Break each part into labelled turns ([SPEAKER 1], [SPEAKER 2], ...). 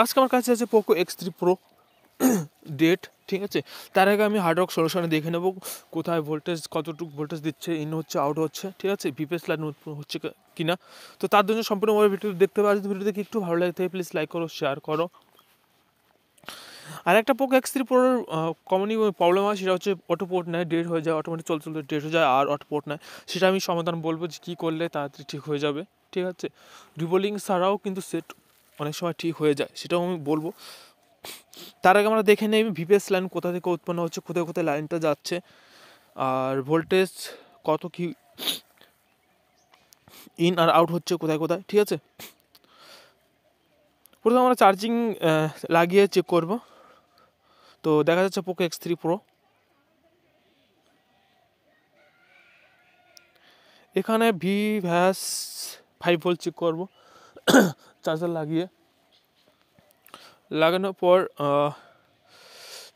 [SPEAKER 1] আজকে আমার কাছে আছে পোকো X3 Pro ডেট, ঠিক আছে। তার আগে আমি হার্ডওয়ার্ক সলিউশনে দেখে নেব কোথায় ভোল্টেজ, কতটুকু ভোল্টেজ দিচ্ছে, ইন হচ্ছে আউট হচ্ছে, ঠিক আছে, ভিপিএস লাইন হচ্ছে কিনা। তো তার জন্য সম্পূর্ণভাবে ভিডিও দেখতে পারো। যদি ভিডিও দেখে একটু ভালো লাগে থাকে প্লিজ লাইক করো, শেয়ার করো। আর একটা পোকো X3 Pro কমনই প্রবলেম হয়, সেটা হচ্ছে অটো পোর্ট নেয়, ডেট হয়ে যায়, অটোমেটিক চলতে চলতে ডেট হয়ে যায় আর অটো পোর্ট নেয়। সেটা আমি সমাধান বলবো যে কী করলে তাড়াতাড়ি ঠিক হয়ে যাবে, ঠিক আছে। রিবোলিং ছাড়াও কিন্তু সেট অনেক সময় ঠিক হয়ে যায়, সেটাও আমি বলবো। তার আগে আমরা দেখে নেই ভিপিএস লাইন কোথা থেকে উৎপন্ন হচ্ছে, কোথায় কোথায় লাইনটা যাচ্ছে, আর ভোল্টেজ কত কি ইন আর আউট হচ্ছে কোথায় কোথায়, ঠিক আছে। প্রথমে আমরা চার্জিং লাগিয়ে চেক করব। তো দেখা যাচ্ছে পোকো X3 Pro, এখানে V/5 ভোল্ট চেক করব চার্জার লাগানোর পর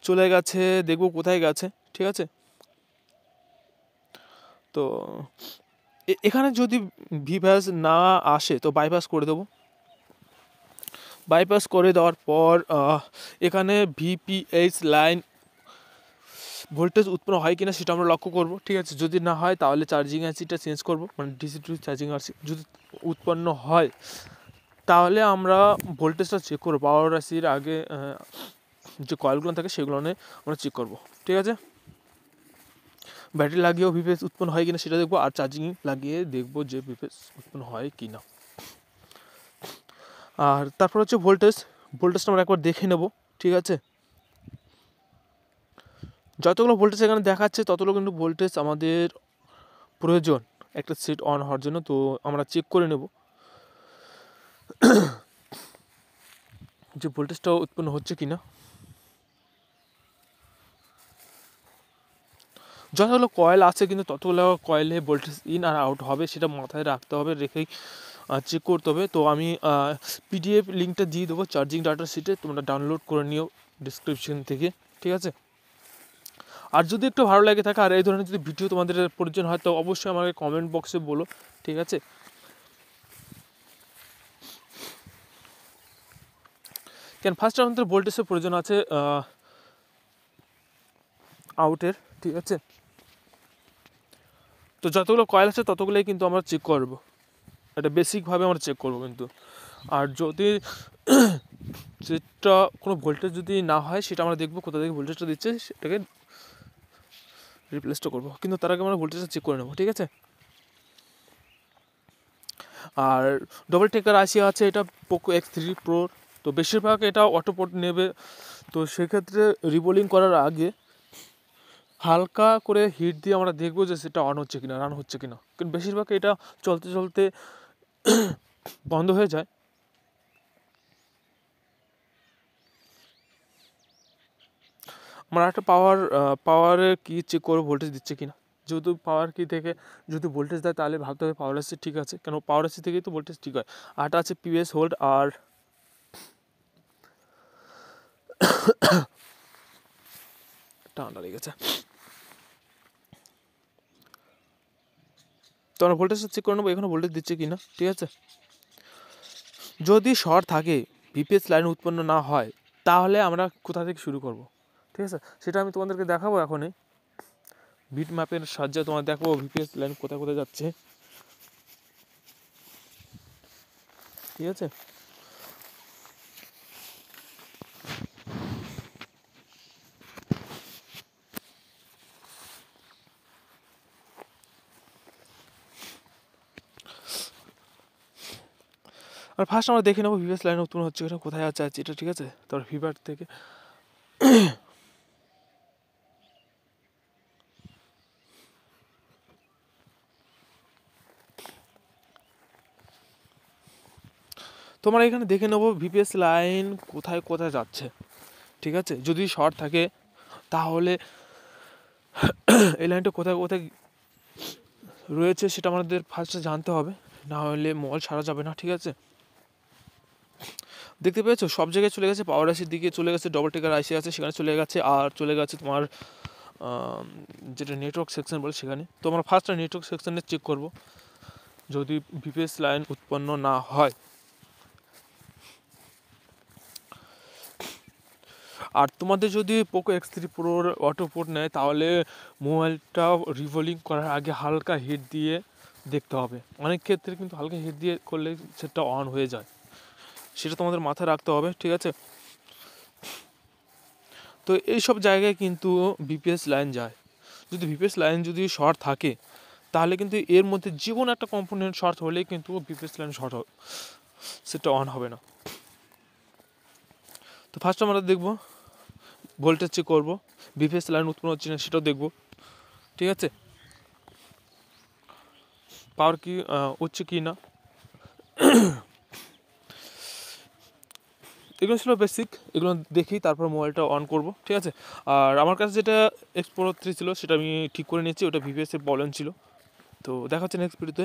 [SPEAKER 1] চলে গেছে, দেখব কোথায় গেছে, ঠিক আছে। তো এখানে যদি V/5 না আসে তো বাইপাস করে দেবো। বাইপাস করে দেওয়ার পর এখানে ভিপিএইচ লাইন ভোল্টেজ উৎপন্ন হয় কিনা সেটা আমরা লক্ষ্য করব, ঠিক আছে। যদি না হয় তাহলে চার্জিং আইসিটা চেঞ্জ করব, মানে ডিসি টু চার্জিং আইসি। যদি উৎপন্ন হয় তাহলে আমরা ভোল্টেজটা চেক করবো, পাওয়ার আইসির আগে যে কয়েলগুলো থাকে সেগুলো নিয়ে আমরা চেক করব, ঠিক আছে। ব্যাটারি লাগিয়েও ভিপিএস উৎপন্ন হয় কিনা সেটা দেখবো, আর চার্জিং লাগিয়ে দেখবো যে ভিপিএস উৎপন্ন হয় কিনা। আর তারপর হচ্ছে ভোল্টেজটা আমরা একবার দেখে নেব, ঠিক আছে। যতগুলো ভোল্টেজ এখানে দেখাচ্ছে ততগুলো কিন্তু ভোল্টেজ আমাদের প্রয়োজন একটা সেট অন হওয়ার জন্য। তো আমরা চেক করে নেব যে ভোল্টেজটা উৎপন্ন হচ্ছে কিনা। যতগুলো কয়েল আছে কিন্তু ততগুলো কয়েলে ভোল্টেজ ইন আর আউট হবে, সেটা মাথায় রাখতে হবে, রেখেই চেক করতে হবে। তো আমি পিডিএফ লিঙ্কটা দিয়ে দেবো চার্জিং ডাটা শিটে, তোমরা ডাউনলোড করে নিও ডিসক্রিপশন থেকে, ঠিক আছে। আর যদি একটু ভালো লাগে থাকে আর এই ধরনের যদি ভিডিও তোমাদের প্রয়োজন হয় তো অবশ্যই আমাকে কমেন্ট বক্সে বলো, ঠিক আছে। কেন ফার্স্ট আমাদের ভোল্টেজের প্রয়োজন আছে আউটের, ঠিক আছে। তো যতগুলো কয়েল আছে ততগুলোই কিন্তু আমরা চেক করব, এটা বেসিকভাবে আমরা চেক করব কিন্তু। আর যদি সেটা কোনো ভোল্টেজ যদি না হয় সেটা আমরা দেখবো কোথা থেকে ভোল্টেজটা দিচ্ছে, সেটাকে রিপ্লেসটা করবো, কিন্তু তার আগে আমরা ভোল্টেজটা চেক করে নেবো, ঠিক আছে। আর ডবল টেকার আইসি আছে এটা পোকো X3 Pro, তো বেশিরভাগ এটা অটো পোর্ট নেবে। তো সেক্ষেত্রে রিবোলিং করার আগে হালকা করে হিট দিয়ে আমরা দেখবো যে সেটা অন হচ্ছে কিনা, রান হচ্ছে কিনা, কিন্তু বেশিরভাগ এটা চলতে চলতে বন্ধ হয়ে যায়। আমরা একটা পাওয়ারে কি চেক করবো ভোল্টেজ দিচ্ছে কিনা। যেহেতু পাওয়ার কি থেকে যদি ভোল্টেজ দেয় তাহলে ভাবতে হবে পাওয়ার এসি ঠিক আছে, কেন পাওয়ার এসি থেকেই তো ভোল্টেজ ঠিক হয়। আরটা আছে পিএস হোল্ড, আর ঠান্ডা লেগেছে। তো আমরা ভোল্টেজটা চেক করে নেবো এখানে ভোল্টেজ দিচ্ছে কিনা, ঠিক আছে। যদি শর্ট থাকে, ভিপিএস লাইন উৎপন্ন না হয়, তাহলে আমরা কোথা থেকে শুরু করব, ঠিক আছে, সেটা আমি তোমাদেরকে দেখাবো এখনই। বিট ম্যাপের সাহায্যে তোমার দেখাবো ভিপিএস লাইন কোথায় কোথায় যাচ্ছে, ঠিক আছে। আর ফার্স্ট আমরা দেখে নেবো ভিপিএস লাইন উৎপন্ন হচ্ছে কিনা, কোথায় আছে এটা, ঠিক আছে। তারপর ভিভার থেকে তোমরা এখানে দেখে নেবো ভিপিএস লাইন কোথায় কোথায় যাচ্ছে, ঠিক আছে। যদি শর্ট থাকে তাহলে এই লাইনটা কোথায় কোথায় রয়েছে সেটা আমাদের ফার্স্টে জানতে হবে, না হলে মল সারা যাবে না, ঠিক আছে। দেখতে পেয়েছো সব জায়গায় চলে গেছে, পাওয়ার আইসির দিকে চলে গেছে, ডবল টেকার আইসি আছে সেখানে চলে গেছে, আর চলে গেছে তোমার যেটা নেটওয়ার্ক সেকশন বলে সেখানে। তো আমরা ফার্স্টে নেটওয়ার্ক সেকশনে চেক করব যদি ভিপিএস লাইন উৎপন্ন না হয়। আর তোমাদের যদি পোকো X3 প্রোর অটো পোর্ট নেয় তাহলে মোবাইলটা রিভলিং করার আগে হালকা হিট দিয়ে দেখতে হবে। অনেক ক্ষেত্রে কিন্তু হালকা হিট দিয়ে করলে সেটা অন হয়ে যায়, সেটা তোমাদের মাথায় রাখতে হবে, ঠিক আছে। তো এইসব জায়গায় কিন্তু বিপিএস লাইন যায়। যদি বিপিএস লাইন যদি শর্ট থাকে তাহলে কিন্তু এর মধ্যে যে কোনো একটা কম্পোনেন্ট শর্ট হলেই কিন্তু বিপিএস লাইন শর্ট হবে, সেটা অন হবে না। তো ফার্স্ট আমরা দেখবো ভোল্টেজ চেক করবো, বিপিএস লাইন উৎপন্ন হচ্ছে না সেটাও দেখবো, ঠিক আছে, পাওয়ার কি হচ্ছে কি না। এগুলো ছিল বেসিক, এগুলো দেখি তারপর মোবাইলটা অন করব, ঠিক আছে। আর আমার কাছে যেটা X Pro 3 ছিল সেটা আমি ঠিক করে নিয়েছি, ওটা ভিপিএসের প্রবলেম ছিল। তো দেখা হচ্ছে নেক্সট ভিডিওতে।